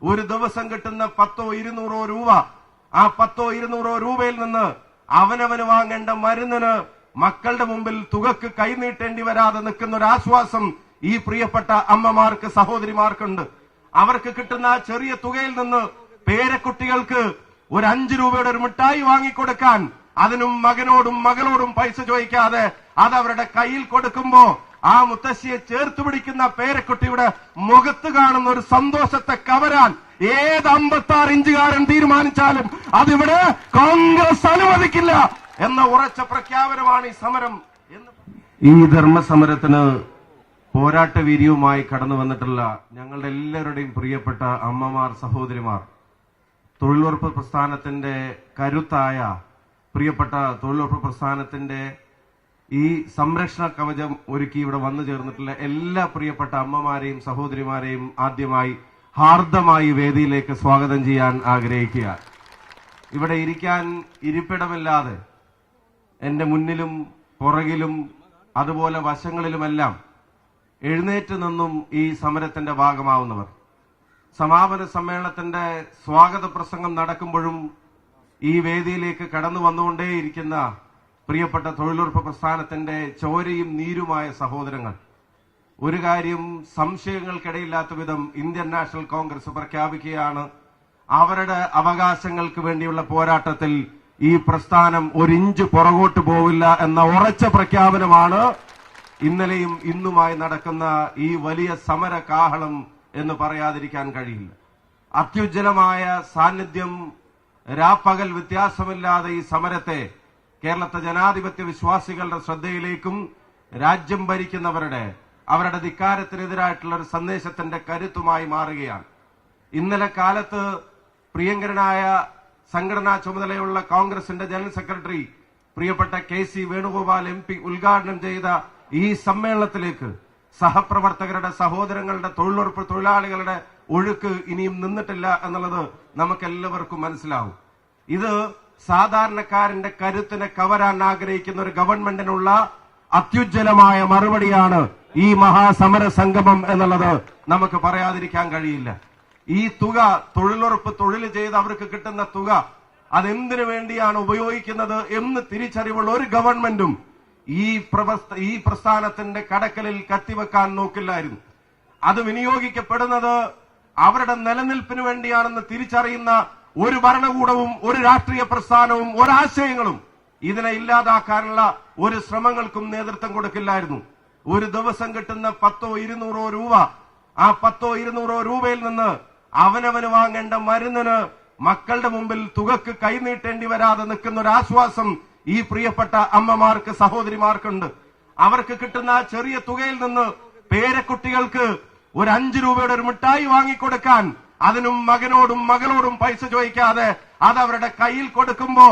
ഒരു ദിവസം കിട്ടുന്ന 100-200 രൂപ, ആ 100-200 രൂപയിൽ നിന്ന് അവനവന് വാങ്ങേണ്ട മരുന്നിന് മക്കളുടെ മുമ്പിൽ തുകക്ക് കൈനീട്ടേണ്ടി വരാതെ നിൽക്കുന്ന ഒരു ആശ്വാസം ഈ പ്രിയപ്പെട്ട അമ്മമാർക്ക്, സഹോദരിമാർക്കുണ്ട്. അവർക്ക് കിട്ടുന്ന ആ ചെറിയ തുകയിൽ നിന്ന് പേരക്കുട്ടികൾക്ക് ഒരു 5 രൂപയുടെ ഒരു മിഠായി വാങ്ങിക്കൊടുക്കാൻ അതിനും മകനോടും മകളോടും പൈസ ചോദിക്കാതെ അതവരുടെ കയ്യിൽ കൊടുക്കുമ്പോ ആ മുത്തശ്ശിയെ ചേർത്ത് പിടിക്കുന്ന പേരക്കുട്ടിയുടെ മുഖത്ത് കാണുന്ന ഒരു സന്തോഷത്തെ കവരാൻ ഏത് 56 ഇഞ്ചുകാരൻ തീരുമാനിച്ചാലും അതിവിടെ കോൺഗ്രസ് അനുവദിക്കില്ല എന്ന ഉറച്ച പ്രഖ്യാപനമാണ് ഈ സമരം. ഈ ധർമ്മസമരത്തിന് പോരാട്ടവീര്യവുമായി കടന്നു വന്നിട്ടുള്ള ഞങ്ങളുടെ എല്ലാവരുടെയും പ്രിയപ്പെട്ട അമ്മമാർ, സഹോദരിമാർ, തൊഴിലുറപ്പ് പ്രസ്ഥാനത്തിന്റെ കരുത്തായ പ്രിയപ്പെട്ട തൊഴിലുറപ്പ് പ്രസ്ഥാനത്തിന്റെ ഈ സംരക്ഷണ കവചം ഒരുക്കി ഇവിടെ വന്നു ചേർന്നിട്ടുള്ള എല്ലാ പ്രിയപ്പെട്ട അമ്മമാരെയും സഹോദരിമാരെയും ആദ്യമായി ഹാർദമായി വേദിയിലേക്ക് സ്വാഗതം ചെയ്യാൻ ആഗ്രഹിക്കുക. ഇവിടെ ഇരിക്കാൻ ഇരിപ്പിടമില്ലാതെ എന്റെ മുന്നിലും പുറകിലും അതുപോലെ വശങ്ങളിലുമെല്ലാം എഴുന്നേറ്റ് നിന്നും ഈ സമരത്തിന്റെ ഭാഗമാവുന്നവർ, സമാപന സമ്മേളനത്തിന്റെ സ്വാഗത പ്രസംഗം നടക്കുമ്പോഴും ഈ വേദിയിലേക്ക് കടന്നു വന്നുകൊണ്ടേയിരിക്കുന്ന പ്രിയപ്പെട്ട തൊഴിലുറപ്പ് പ്രസ്ഥാനത്തിന്റെ ചോരയും നീരുമായ സഹോദരങ്ങൾ, ഒരു കാര്യം സംശയങ്ങൾക്കിടയില്ലാത്ത വിധം ഇന്ത്യൻ നാഷണൽ കോൺഗ്രസ് പ്രഖ്യാപിക്കുകയാണ്, അവരുടെ അവകാശങ്ങൾക്ക് വേണ്ടിയുള്ള പോരാട്ടത്തിൽ ഈ പ്രസ്ഥാനം ഒരിഞ്ച് പുറകോട്ട് പോവില്ല എന്ന ഉറച്ച പ്രഖ്യാപനമാണ് ഇന്നലെയും ഇന്നുമായി നടക്കുന്ന ഈ വലിയ സമര കാഹളം എന്ന് പറയാതിരിക്കാൻ കഴിയില്ല. അത്യുജ്വലമായ സാന്നിധ്യം, രാപ്പകൽ വ്യത്യാസമില്ലാതെ ഈ സമരത്തെ കേരളത്തെ ജനാധിപത്യ വിശ്വാസികളുടെ ശ്രദ്ധയിലേക്കും രാജ്യം ഭരിക്കുന്നവരുടെ അവരുടെ ധിക്കാരത്തിനെതിരായിട്ടുള്ള ഒരു സന്ദേശത്തിന്റെ കരുത്തുമായി മാറുകയാണ്. ഇന്നലെ കാലത്ത് പ്രിയങ്കരനായ സംഘടനാ ചുമതലയുള്ള കോൺഗ്രസിന്റെ ജനറൽ സെക്രട്ടറി പ്രിയപ്പെട്ട KC വേണുഗോപാൽ MP ഉദ്ഘാടനം ചെയ്ത ഈ സമ്മേളനത്തിലേക്ക് സഹപ്രവർത്തകരുടെ, സഹോദരങ്ങളുടെ, തൊഴിലുറപ്പ് തൊഴിലാളികളുടെ ഒഴുക്ക് ഇനിയും നിന്നിട്ടില്ല എന്നുള്ളത് നമുക്കെല്ലാവർക്കും മനസ്സിലാവും. ഇത് സാധാരണക്കാരന്റെ കരുത്തിനെ കവരാൻ ആഗ്രഹിക്കുന്ന ഒരു ഗവൺമെന്റിനുള്ള അത്യുജ്വലമായ മറുപടിയാണ് ഈ മഹാസമര സംഗമം എന്നുള്ളത് നമുക്ക് പറയാതിരിക്കാൻ കഴിയില്ല. ഈ തുക, തൊഴിലുറപ്പ് തൊഴിൽ ചെയ്ത് അവർക്ക് കിട്ടുന്ന തുക, അതെന്തിനു വേണ്ടിയാണ് ഉപയോഗിക്കുന്നത് എന്ന് തിരിച്ചറിവുള്ള ഒരു ഗവൺമെന്റും ഈ പ്രസ്ഥാനത്തിന്റെ കടക്കലിൽ കത്തിവെക്കാൻ നോക്കില്ലായിരുന്നു. അത് വിനിയോഗിക്കപ്പെടുന്നത് അവരുടെ നിലനിൽപ്പിന് വേണ്ടിയാണെന്ന് തിരിച്ചറിയുന്ന ഒരു ഭരണകൂടവും ഒരു രാഷ്ട്രീയ പ്രസ്ഥാനവും ഒരാശയങ്ങളും ഇതിനെ ഇല്ലാതാക്കാനുള്ള ഒരു ശ്രമങ്ങൾക്കും നേതൃത്വം കൊടുക്കില്ലായിരുന്നു. ഒരു ദിവസം കിട്ടുന്ന 100-200 രൂപ, ആ 100-200 രൂപയിൽ നിന്ന് അവനവന് വാങ്ങേണ്ട മരുന്നിന് മക്കളുടെ മുമ്പിൽ തുകക്ക് കൈനീട്ടേണ്ടി വരാതെ നിൽക്കുന്ന ഒരു ആശ്വാസം ഈ പ്രിയപ്പെട്ട അമ്മമാർക്ക്, സഹോദരിമാർക്കുണ്ട്. അവർക്ക് കിട്ടുന്ന ആ ചെറിയ തുകയിൽ നിന്ന് പേരക്കുട്ടികൾക്ക് ഒരു 5 രൂപയുടെ ഒരു മിഠായി വാങ്ങിക്കൊടുക്കാൻ അതിനും മകനോടും മകളോടും പൈസ ചോദിക്കാതെ അതവരുടെ കയ്യിൽ കൊടുക്കുമ്പോ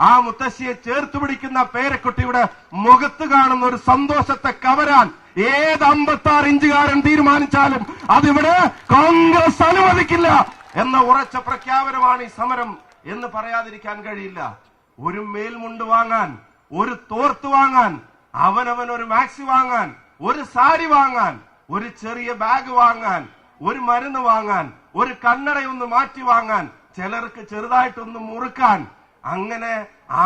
ആ മുത്തശ്ശിയെ ചേർത്ത് പിടിക്കുന്ന പേരക്കുട്ടിയുടെ മുഖത്ത് കാണുന്ന ഒരു സന്തോഷത്തെ കവരാൻ ഏത് 56 ഇഞ്ചുകാരൻ തീരുമാനിച്ചാലും അതിവിടെ കോൺഗ്രസ് അനുവദിക്കില്ല എന്ന ഉറച്ച പ്രഖ്യാപനമാണ് ഈ സമരം എന്ന് പറയാതിരിക്കാൻ കഴിയില്ല. ഒരു മേൽമുണ്ട് വാങ്ങാൻ, ഒരു തോർത്ത് വാങ്ങാൻ, അവനവൻ ഒരു മാക്സി വാങ്ങാൻ, ഒരു സാരി വാങ്ങാൻ, ഒരു ചെറിയ ബാഗ് വാങ്ങാൻ, ഒരു മരുന്ന് വാങ്ങാൻ, ഒരു കണ്ണടയൊന്ന് മാറ്റി വാങ്ങാൻ, ചിലർക്ക് ചെറുതായിട്ടൊന്ന് മുറുക്കാൻ, അങ്ങനെ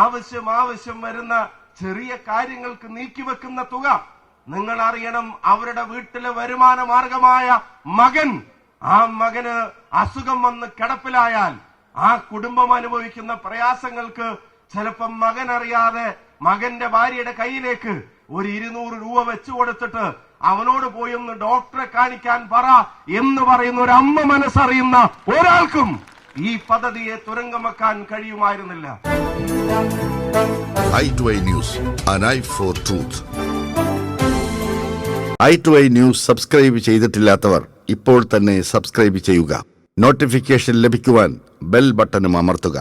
ആവശ്യം വരുന്ന ചെറിയ കാര്യങ്ങൾക്ക് നീക്കിവെക്കുന്ന തുക. നിങ്ങൾ അറിയണം, അവരുടെ വീട്ടിലെ വരുമാന മാർഗമായ മകൻ, ആ മകന് അസുഖം വന്ന് കിടപ്പിലായാൽ ആ കുടുംബം അനുഭവിക്കുന്ന പ്രയാസങ്ങൾക്ക് ചിലപ്പം മകൻ അറിയാതെ മകന്റെ ഭാര്യയുടെ കയ്യിലേക്ക് ഒരു 200 രൂപ വെച്ചു കൊടുത്തിട്ട് അവനോട് പോയി ഒന്ന് ഡോക്ടറെ കാണിക്കാൻ പറ എന്ന് പറയുന്ന ഒരു അമ്മ മനസ്സറിയുന്ന ഒരാൾക്കും ഈ പദ്ധതിയെ തുരങ്കം വെക്കാൻ കഴിയുമായിരുന്നില്ല. i2i News, an eye for truth. i2i News subscribe ചെയ്തിട്ടില്ലാത്തവർ ഇപ്പോൾ തന്നെ സബ്സ്ക്രൈബ് ചെയ്യുക. നോട്ടിഫിക്കേഷൻ ലഭിക്കുവാൻ ബെൽ ബട്ടണും അമർത്തുക.